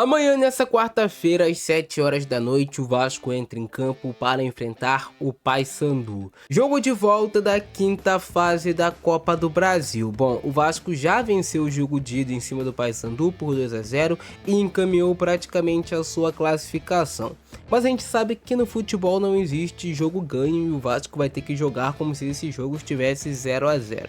Amanhã, nessa quarta-feira, às 7 horas da noite, o Vasco entra em campo para enfrentar o Paysandu. Jogo de volta da quinta fase da Copa do Brasil. Bom, o Vasco já venceu o jogo de ida em cima do Paysandu por 2-0 e encaminhou praticamente a sua classificação. Mas a gente sabe que no futebol não existe jogo ganho e o Vasco vai ter que jogar como se esse jogo estivesse 0-0.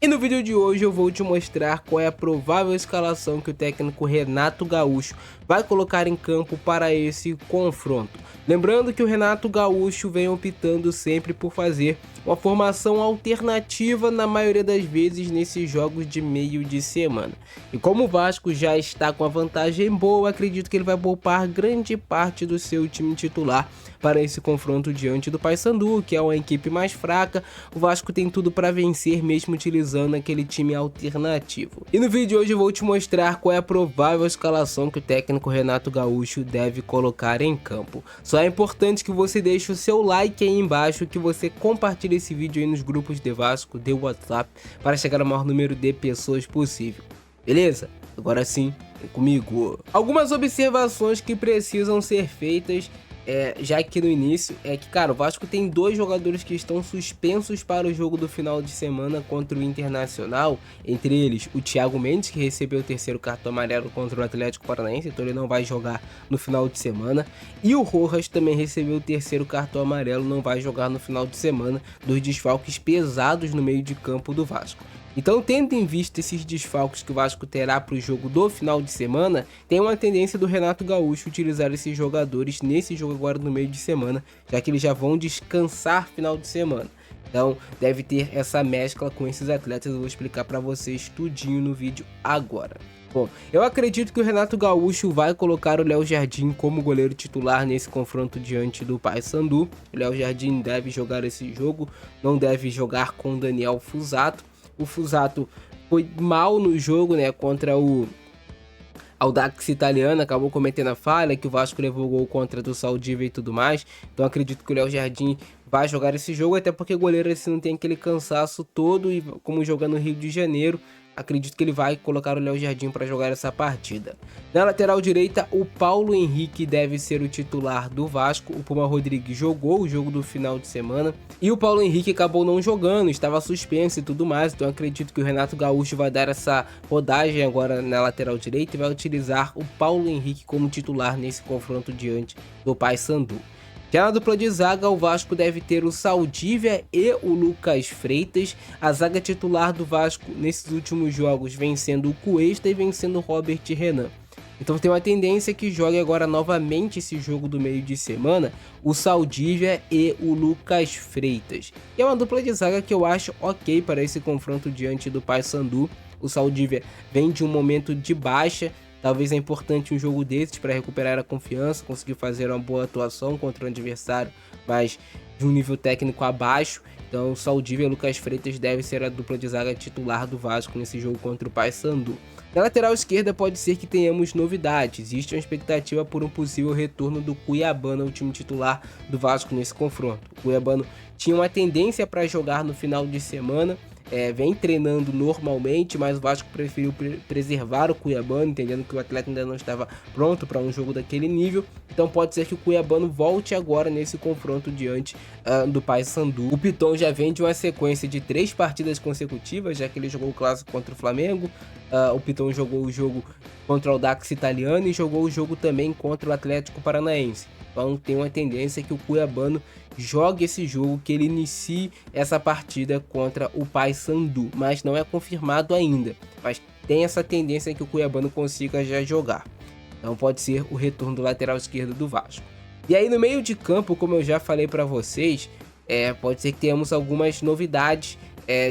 E no vídeo de hoje eu vou te mostrar qual é a provável escalação que o técnico Renato Gaúcho vai colocar em campo para esse confronto. Lembrando que o Renato Gaúcho vem optando sempre por fazer uma formação alternativa na maioria das vezes nesses jogos de meio de semana. E como o Vasco já está com a vantagem boa, acredito que ele vai poupar grande parte do seu time titular para esse confronto diante do Paysandu, que é uma equipe mais fraca. O Vasco tem tudo para vencer mesmo utilizando aquele time alternativo. E no vídeo de hoje eu vou te mostrar qual é a provável escalação que o técnico Renato Gaúcho deve colocar em campo. Só é importante que você deixe o seu like aí embaixo, que você compartilhe esse vídeo aí nos grupos de Vasco, de WhatsApp, para chegar ao maior número de pessoas possível. Beleza? Agora sim, vem comigo. Algumas observações que precisam ser feitas já aqui no início é que, cara, o Vasco tem dois jogadores que estão suspensos para o jogo do final de semana contra o Internacional, entre eles o Thiago Mendes, que recebeu o terceiro cartão amarelo contra o Atlético Paranaense, então ele não vai jogar no final de semana, e o Rojas também recebeu o terceiro cartão amarelo, não vai jogar no final de semana, dos desfalques pesados no meio de campo do Vasco. Então, tendo em vista esses desfalques que o Vasco terá para o jogo do final de semana, tem uma tendência do Renato Gaúcho utilizar esses jogadores nesse jogo agora no meio de semana, já que eles já vão descansar final de semana. Então, deve ter essa mescla com esses atletas, eu vou explicar para vocês tudinho no vídeo agora. Bom, eu acredito que o Renato Gaúcho vai colocar o Léo Jardim como goleiro titular nesse confronto diante do Paysandu. O Léo Jardim deve jogar esse jogo, não deve jogar com o Daniel Fusato. O Fusato foi mal no jogo, né, contra o Audax Italiano, acabou cometendo a falha, que o Vasco levou o gol contra do Saldívia e tudo mais. Então acredito que o Léo Jardim vai jogar esse jogo, até porque goleiro assim não tem aquele cansaço todo, e como joga no Rio de Janeiro, acredito que ele vai colocar o Léo Jardim para jogar essa partida. Na lateral direita, o Paulo Henrique deve ser o titular do Vasco. O Puma Rodrigues jogou o jogo do final de semana e o Paulo Henrique acabou não jogando, estava suspenso e tudo mais. Então acredito que o Renato Gaúcho vai dar essa rodagem agora na lateral direita e vai utilizar o Paulo Henrique como titular nesse confronto diante do Paysandu. Já na dupla de zaga, o Vasco deve ter o Saldívia e o Lucas Freitas. A zaga titular do Vasco nesses últimos jogos vem sendo o Cuesta e vem sendo o Robert Renan. Então tem uma tendência que jogue agora novamente esse jogo do meio de semana, o Saldívia e o Lucas Freitas. E é uma dupla de zaga que eu acho ok para esse confronto diante do Paysandu. O Saldívia vem de um momento de baixa. Talvez é importante um jogo desses para recuperar a confiança, conseguir fazer uma boa atuação contra um adversário, mas de um nível técnico abaixo. Então, Saldívia e Lucas Freitas deve ser a dupla de zaga titular do Vasco nesse jogo contra o Paysandu. Na lateral esquerda pode ser que tenhamos novidades. Existe uma expectativa por um possível retorno do Cuiabano ao time titular do Vasco nesse confronto. O Cuiabano tinha uma tendência para jogar no final de semana, vem treinando normalmente, mas o Vasco preferiu preservar o Cuiabano, entendendo que o atleta ainda não estava pronto para um jogo daquele nível. Então pode ser que o Cuiabano volte agora nesse confronto diante do Paysandu. O Piton já vem de uma sequência de 3 partidas consecutivas, já que ele jogou o clássico contra o Flamengo. O Piton jogou o jogo contra o Audax Italiano e jogou o jogo também contra o Atlético Paranaense. Então tem uma tendência que o Cuiabano jogue esse jogo, que ele inicie essa partida contra o Paysandu, mas não é confirmado ainda, mas tem essa tendência que o Cuiabano consiga já jogar. Então pode ser o retorno do lateral esquerdo do Vasco. E aí no meio de campo, como eu já falei para vocês, pode ser que tenhamos algumas novidades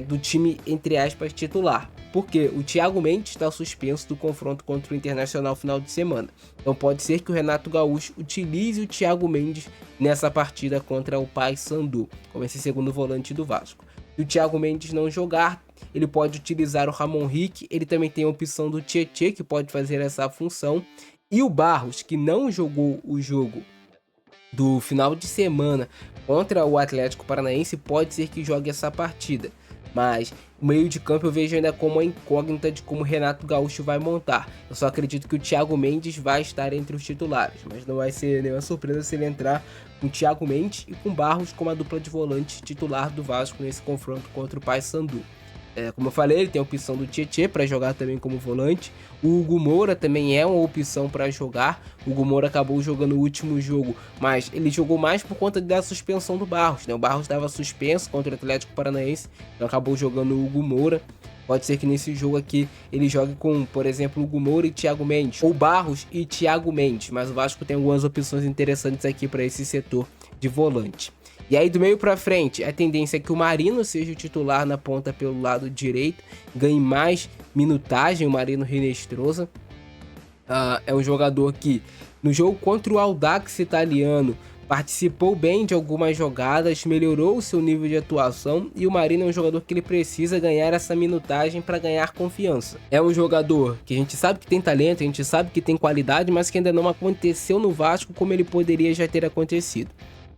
do time, entre aspas, titular. Porque o Thiago Mendes está suspenso do confronto contra o Internacional final de semana. Então pode ser que o Renato Gaúcho utilize o Thiago Mendes nessa partida contra o Paysandu, como esse segundo volante do Vasco. Se o Thiago Mendes não jogar, ele pode utilizar o Ramon Rick, ele também tem a opção do Tietê, que pode fazer essa função. E o Barros, que não jogou o jogo do final de semana contra o Atlético Paranaense, pode ser que jogue essa partida. mas o meio de campo eu vejo ainda como uma incógnita de como o Renato Gaúcho vai montar. Eu só acredito que o Thiago Mendes vai estar entre os titulares, mas não vai ser nenhuma surpresa se ele entrar com o Thiago Mendes e com Barros como a dupla de volante titular do Vasco nesse confronto contra o Paysandu. Como eu falei, ele tem a opção do Tietê para jogar também como volante. O Hugo Moura também é uma opção para jogar. O Hugo Moura acabou jogando o último jogo, mas ele jogou mais por conta da suspensão do Barros, né? O Barros estava suspenso contra o Atlético Paranaense, então acabou jogando o Hugo Moura. Pode ser que nesse jogo aqui ele jogue com, por exemplo, Hugo Moura e Thiago Mendes, ou Barros e Thiago Mendes, mas o Vasco tem algumas opções interessantes aqui para esse setor de volante. E aí do meio para frente, a tendência é que o Marino seja o titular na ponta pelo lado direito, ganhe mais minutagem, o Marino Hinestrosa. É um jogador que no jogo contra o Audax italiano participou bem de algumas jogadas, melhorou o seu nível de atuação, e o Marino é um jogador que ele precisa ganhar essa minutagem para ganhar confiança. É um jogador que a gente sabe que tem talento, a gente sabe que tem qualidade, mas que ainda não aconteceu no Vasco como ele poderia já ter acontecido.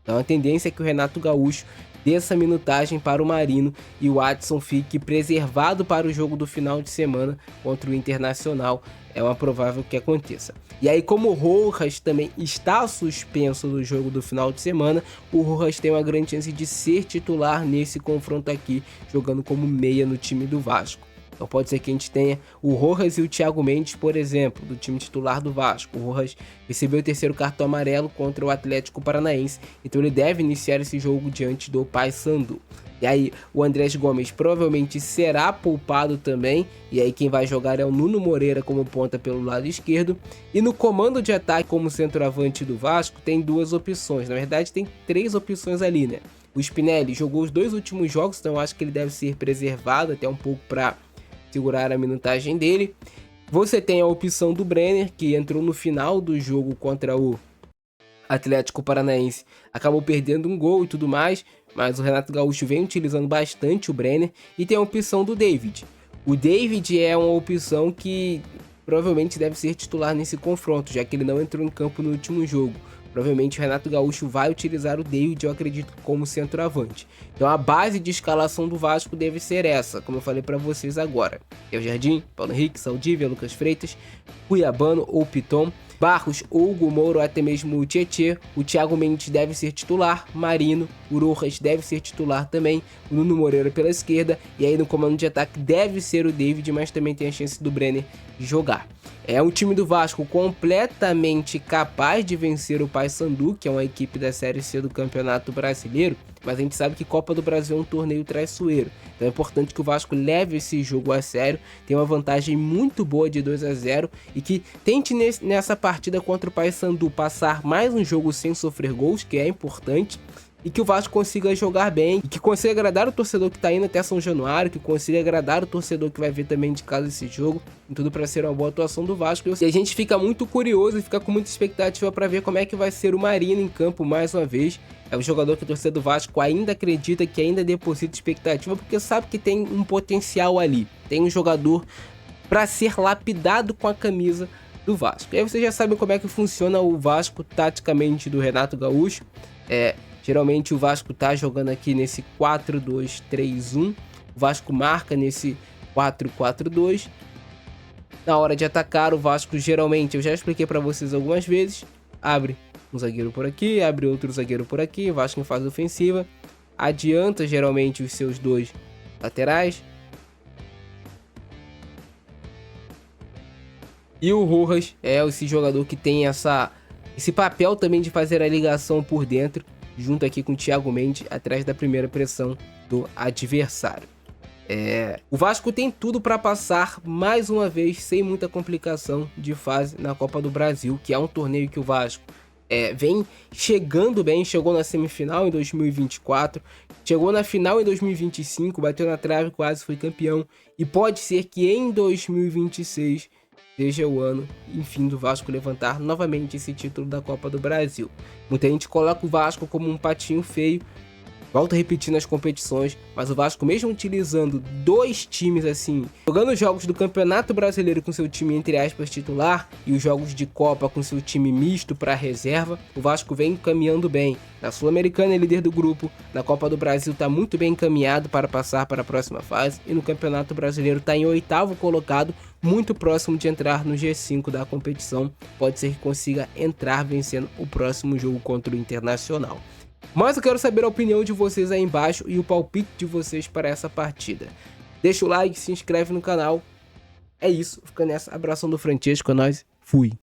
Então a tendência é que o Renato Gaúcho dê essa minutagem para o Marino e o Watson fique preservado para o jogo do final de semana contra o Internacional. É uma provável que aconteça. E aí, como o Rojas também está suspenso do jogo do final de semana, o Rojas tem uma grande chance de ser titular nesse confronto aqui, jogando como meia no time do Vasco. Então pode ser que a gente tenha o Rojas e o Thiago Mendes, por exemplo, do time titular do Vasco. O Rojas recebeu o terceiro cartão amarelo contra o Atlético Paranaense, então ele deve iniciar esse jogo diante do Paysandu. E aí o Andrés Gomes provavelmente será poupado também, e aí quem vai jogar é o Nuno Moreira como ponta pelo lado esquerdo. E no comando de ataque como centroavante do Vasco tem duas opções, na verdade tem três opções ali, né? O Spinelli jogou os dois últimos jogos, então eu acho que ele deve ser preservado até um pouco para segurar a minutagem dele. Você tem a opção do Brenner, que entrou no final do jogo contra o Atlético Paranaense, acabou perdendo um gol e tudo mais, mas o Renato Gaúcho vem utilizando bastante o Brenner. E tem a opção do David. O David é uma opção que provavelmente deve ser titular nesse confronto, já que ele não entrou em campo no último jogo. Provavelmente o Renato Gaúcho vai utilizar o David, eu acredito, como centroavante. Então a base de escalação do Vasco deve ser essa, como eu falei para vocês agora. É o Jardim, Paulo Henrique, Saldívia, Lucas Freitas, Cuiabano ou Piton, Barros, Hugo Moura ou até mesmo o Tietê. O Thiago Mendes deve ser titular, Marino, o Rojas deve ser titular também, o Nuno Moreira pela esquerda, e aí no comando de ataque deve ser o David, mas também tem a chance do Brenner jogar. É um time do Vasco completamente capaz de vencer o Paysandu, que é uma equipe da Série C do Campeonato Brasileiro, mas a gente sabe que Copa do Brasil é um torneio traiçoeiro, então é importante que o Vasco leve esse jogo a sério, tem uma vantagem muito boa de 2-0 e que tente nessa partida contra o Paysandu passar mais um jogo sem sofrer gols, que é importante, e que o Vasco consiga jogar bem, e que consiga agradar o torcedor que tá indo até São Januário, que consiga agradar o torcedor que vai ver também de casa esse jogo, e tudo para ser uma boa atuação do Vasco. E a gente fica muito curioso e fica com muita expectativa para ver como é que vai ser o Marino em campo mais uma vez. É um jogador que o torcedor do Vasco ainda acredita, que ainda deposita expectativa, porque sabe que tem um potencial ali, tem um jogador para ser lapidado com a camisa do Vasco. E aí vocês já sabem como é que funciona o Vasco taticamente do Renato Gaúcho. Geralmente o Vasco tá jogando aqui nesse 4-2-3-1. O Vasco marca nesse 4-4-2. Na hora de atacar, o Vasco geralmente, eu já expliquei para vocês algumas vezes, abre um zagueiro por aqui, abre outro zagueiro por aqui, o Vasco em fase ofensiva, adianta geralmente os seus dois laterais. E o Rojas é esse jogador que tem esse papel também de fazer a ligação por dentro, junto aqui com o Thiago Mendes, atrás da primeira pressão do adversário. O Vasco tem tudo para passar mais uma vez sem muita complicação de fase na Copa do Brasil, que é um torneio que o Vasco vem chegando bem, chegou na semifinal em 2024, chegou na final em 2025, bateu na trave, quase foi campeão, e pode ser que em 2026 seja o ano, enfim, do Vasco levantar novamente esse título da Copa do Brasil. Muita gente coloca o Vasco como um patinho feio, volto a repetir nas competições, mas o Vasco, mesmo utilizando 2 times assim, jogando os jogos do Campeonato Brasileiro com seu time entre aspas titular e os jogos de Copa com seu time misto para reserva, o Vasco vem caminhando bem. Na Sul-Americana é líder do grupo, na Copa do Brasil está muito bem encaminhado para passar para a próxima fase e no Campeonato Brasileiro está em 8º colocado, muito próximo de entrar no G5 da competição. Pode ser que consiga entrar vencendo o próximo jogo contra o Internacional. Mas eu quero saber a opinião de vocês aí embaixo e o palpite de vocês para essa partida. Deixa o like, se inscreve no canal. É isso, fica nessa. Abração do Francesco, é nóis, fui!